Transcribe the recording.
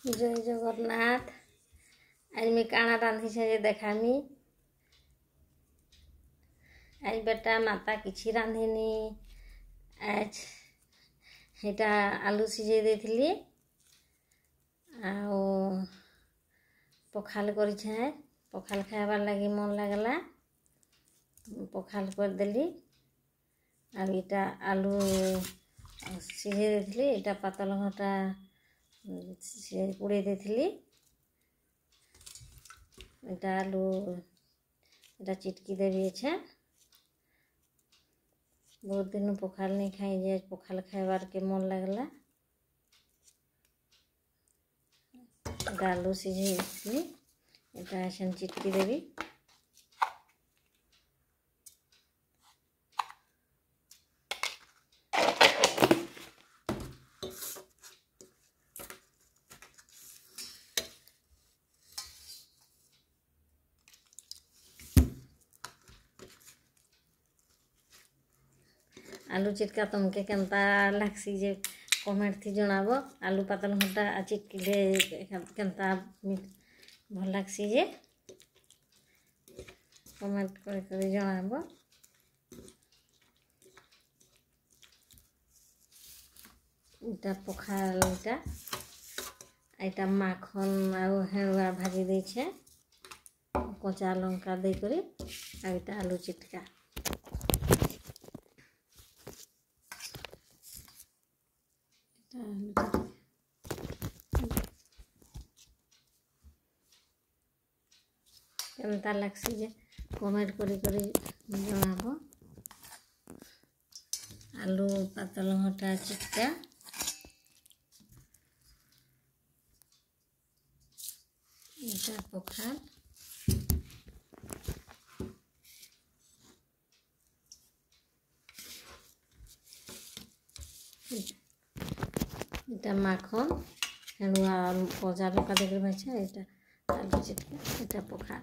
जय जगन्नाथ। आज मैं काना रांधी छे देखामी। आज बेटा माता किछि रांधिनी। आज हेटा आलू सिझे देथिली आउ पखाल करिछे। पखाल खाइबार लगी मन लागला पखाल कर देली। आ इटा आलू सिझे देथिली। इटा पातल घटा से पुड़े देथिली। इटा आलू इटा चिटकी देवी छे। बहुत दिन पखाल नहीं खाई जे पखाल खाइबार के मन लागला। आलू सिझे देथिली। इटा ऐसन चिटकी देवी। आलू चिटका तुमके केनता लागसी जे कमेंट थी जनाबो। आलू पातल घंटा चिटकिले केनता भल लागसी जे कमेंट कर जनाबो। इटा पखाल इटा माखन आउ हेड़ुआ भाजी दे छे। कचा लंका दे करी आ इटा आलू चिटका। केनता लागसी जे कमेंट करी जनाबो। आलू पातल घंटा चिटका इटा पखाल इटा माखन हेड़ुआ कचा लंका देकर भाजा। इटा आलू चिटका इटा पखाल।